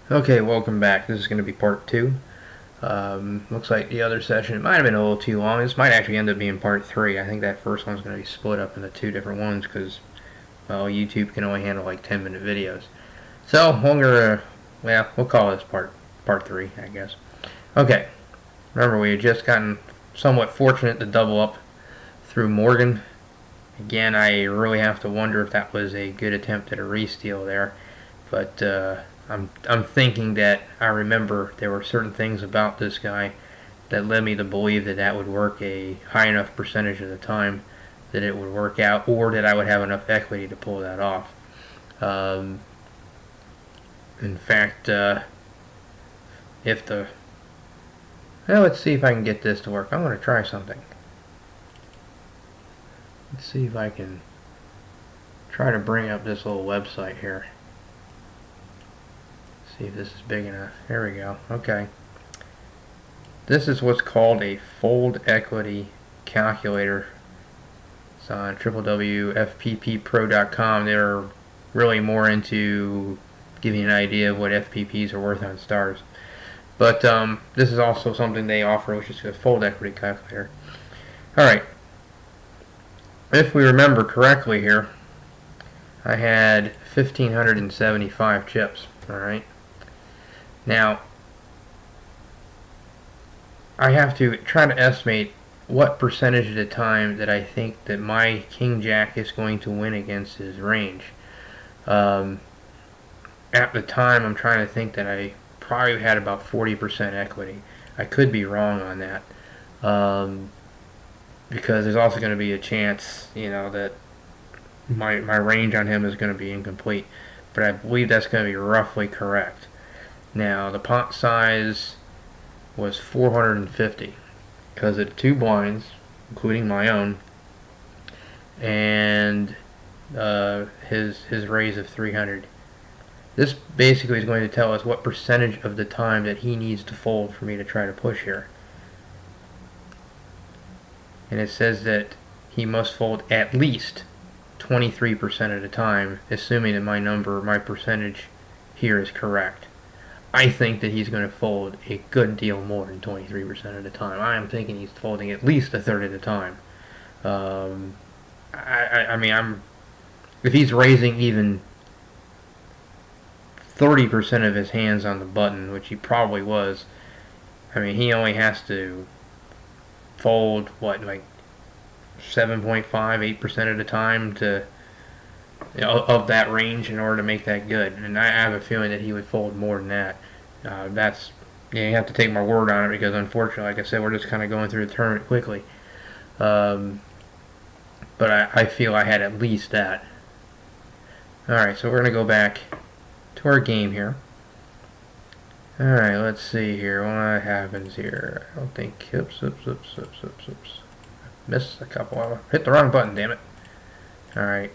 Okay, welcome back. This is going to be part two. Looks like the other session might have been a little too long. This might actually end up being part three. I think that first one's going to be split up into two different ones because, well, YouTube can only handle like 10-minute videos. So, well, we'll call this part three, I guess. Okay, remember we had just gotten somewhat fortunate to double up through Morgan. Again, I really have to wonder if that was a good attempt at a re-steal there, but I'm thinking that I remember there were certain things about this guy that led me to believe that that would work a high enough percentage of the time that it would work out, or that I would have enough equity to pull that off. Um, in fact, if the well, let's see if I can get this to work. I'm going to try something. Let's see if I can try to bring up this little website here. See if this is big enough. Here we go. Okay. This is what's called a fold equity calculator. It's on www.fpppro.com. They're really more into giving you an idea of what FPPs are worth on stars. But this is also something they offer, which is a fold equity calculator. Alright. If we remember correctly here, I had 1,575 chips. Alright. Now, I have to try to estimate what percentage of the time that I think that my King Jack is going to win against his range. At the time, I'm trying to think that I probably had about 40% equity. I could be wrong on that, because there's also going to be a chance, that my range on him is going to be incomplete. But I believe that's going to be roughly correct. Now, the pot size was 450 because of 2 blinds, including my own, and his raise of 300. This basically is going to tell us what percentage of the time that he needs to fold for me to try to push here. And it says that he must fold at least 23% of the time, assuming that my percentage here is correct. I think that he's going to fold a good deal more than 23% of the time. I am thinking he's folding at least a third of the time. I mean, if he's raising even 30% of his hands on the button, which he probably was, I mean, he only has to fold, like 7.5, 8% of the time of that range in order to make that good. And I have a feeling that he would fold more than that. You have to take my word on it, because unfortunately, like I said, we're just kind of going through the tournament quickly. But I feel I had at least that. Alright, so we're going to go back to our game here. Alright, let's see here. What happens here? I don't think... Oops. Missed a couple of them. Hit the wrong button, damn it. Alright.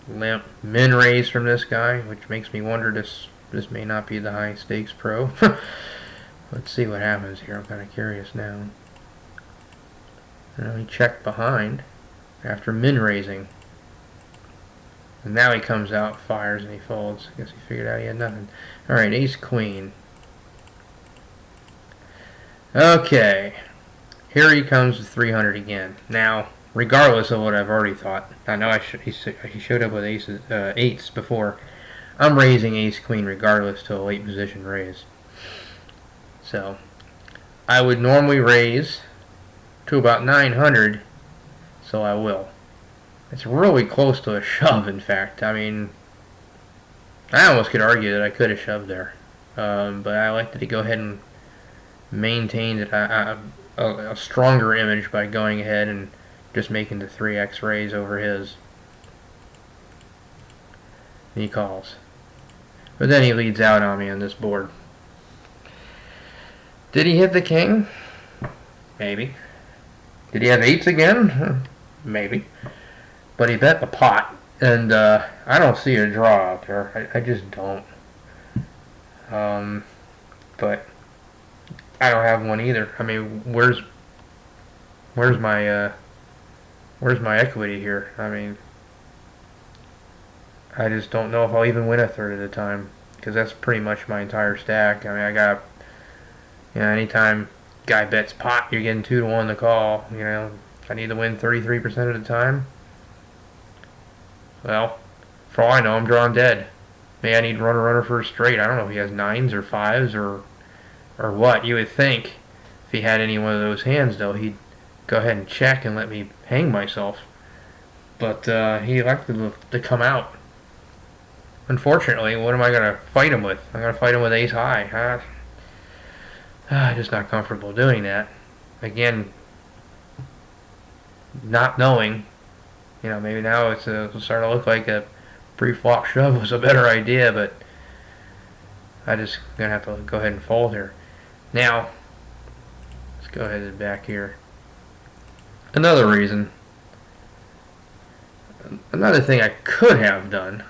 Limp min raise from this guy, which makes me wonder this may not be the high stakes pro. Let's see what happens here. I'm kind of curious now. He checked behind after min raising. And now he comes out, fires, and he folds. I guess he figured out he had nothing. Alright, ace queen. Okay. Here he comes with 300 again. Now, regardless of what I've already thought, I know he showed up with eights before. I'm raising ace queen regardless to a late position raise. So, I would normally raise to about 900, so I will. It's really close to a shove, in fact. I mean, I almost could argue that I could have shoved there. But I elected to go ahead and maintain a stronger image by going ahead and just making the 3x raise over his. And he calls. But then he leads out on me on this board. Did he hit the king? Maybe. Did he have eights again? Maybe. But he bet the pot, and I don't see a draw out there. I just don't. But I don't have one either. I mean, where's my equity here? I mean, I just don't know if I'll even win a third of the time. because that's pretty much my entire stack. I mean, I got, anytime guy bets pot, you're getting 2-1 the call. I need to win 33% of the time. Well, for all I know, I'm drawing dead. Maybe I need runner for a straight. I don't know if he has 9s or 5s or what. You would think if he had any one of those hands, though, he'd go ahead and check and let me hang myself. But he elected to come out. Unfortunately, what am I going to fight him with? I'm going to fight him with ace high. I'm just not comfortable doing that. Again, not knowing, maybe now it's starting to look like a pre-flop shove was a better idea, but I just going to have to go ahead and fold here. Now, let's go ahead and back here. Another thing I could have done.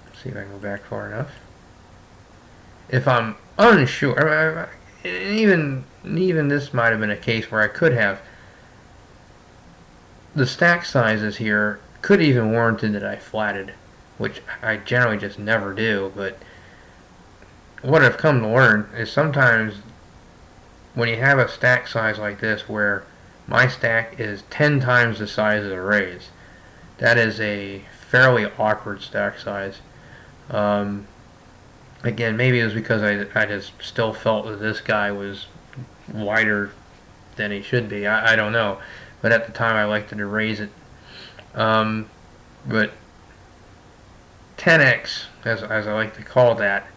Let's see if I can go back far enough. If I'm unsure, even this might have been a case where I could have. The stack sizes here could even warranted that I flatted, which I generally just never do, but what I've come to learn is sometimes when you have a stack size like this where my stack is 10 times the size of the raise, that is a fairly awkward stack size. Again, maybe it was because I just still felt that this guy was wider than he should be. I don't know. But at the time I liked to raise it. But 10x, as I like to call that,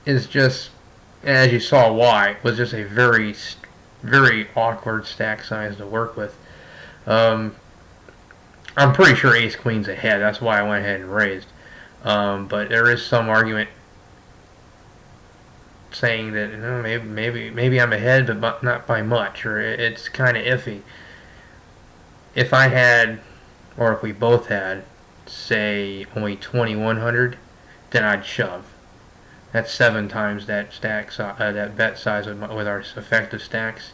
is just, as you saw why, was just a very, very awkward stack size to work with. I'm pretty sure ace queen's ahead. That's why I went ahead and raised. But there is some argument saying that maybe I'm ahead, but not by much, or it's kind of iffy. If I had, or if we both had, say only 2100, then I'd shove. That's 7 times that that bet size with our effective stacks,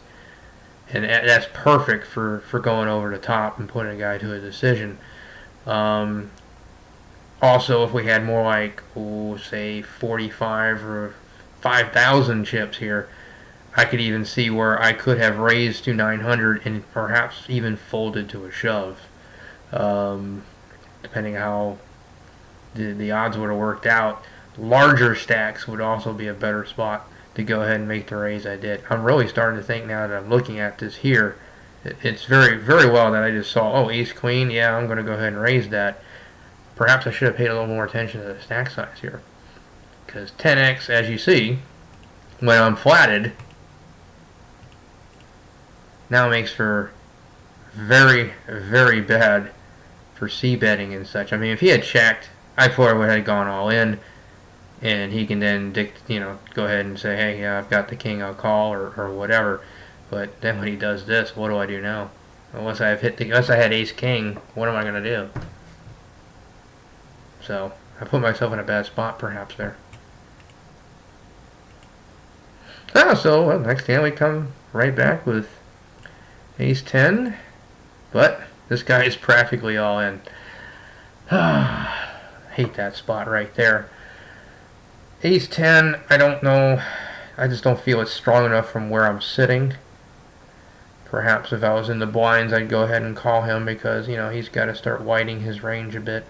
and that's perfect for going over the top and putting a guy to a decision. Also, if we had more like, say 45 or 5,000 chips here, I could even see where I could have raised to 900 and perhaps even folded to a shove, depending how the odds would have worked out. Larger stacks would also be a better spot to go ahead and make the raise I did. I'm really starting to think now that I'm looking at this here, it's very, very well that I just saw, ace queen, yeah, I'm going to go ahead and raise that. Perhaps I should have paid a little more attention to the stack size here, because 10x, as you see, when I'm flatted, now makes for very, very bad for c-betting and such. I mean, if he had checked, I probably would have gone all in, and he can then go ahead and say, hey, yeah, I've got the king, I'll call, or whatever. But then when he does this, what do I do now? Unless I had ace king, what am I going to do? So I put myself in a bad spot perhaps there. So next hand we come right back with ace 10, but this guy is practically all in. Hate that spot right there. Ace 10, I don't know, I just don't feel it's strong enough from where I'm sitting. Perhaps if I was in the blinds, I'd go ahead and call him because, he's got to start widening his range a bit.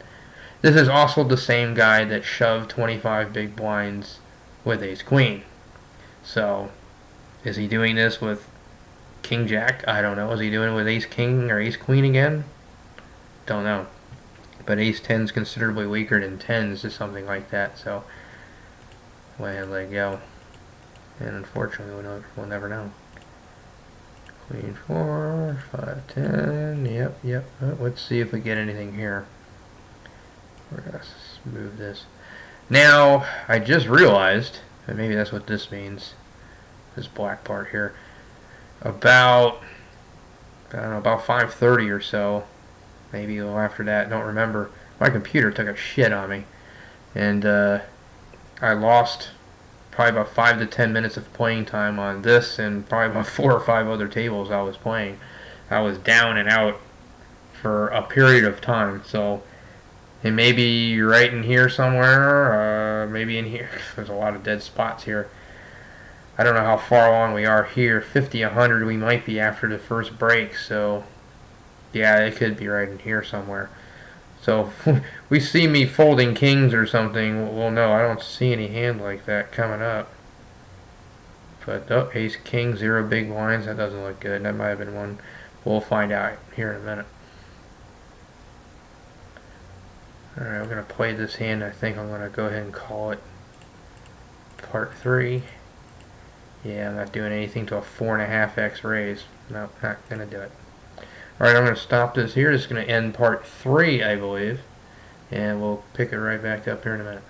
This is also the same guy that shoved 25 big blinds with ace queen. So, is he doing this with king jack? I don't know. Is he doing it with ace king or ace queen again? Don't know. But ace 10 is considerably weaker than 10s to something like that, so go ahead and let it go. And unfortunately, we'll never know. Queen 4, 5, 10, yep. Let's see if we get anything here. We're going to move this. Now, I just realized, and maybe that's what this means, this black part here, about 5:30 or so, maybe a little after that, don't remember, my computer took a shit on me, and I lost probably about 5 to 10 minutes of playing time on this and probably about 4 or 5 other tables I was playing. I was down and out for a period of time, so And maybe right in here somewhere, maybe in here. There's a lot of dead spots here. I don't know how far along we are here. 50, 100 we might be after the first break. So, yeah, it could be right in here somewhere. So, we see me folding kings or something. Well, no, I don't see any hand like that coming up. But, oh, ace, king, 0 big blinds. That doesn't look good. That might have been one. We'll find out here in a minute. Alright, I'm going to play this hand. I think I'm going to go ahead and call it part 3. Yeah, I'm not doing anything to a 4.5x raise. No, not going to do it. Alright, I'm going to stop this here. This is going to end part 3, I believe. And we'll pick it right back up here in a minute.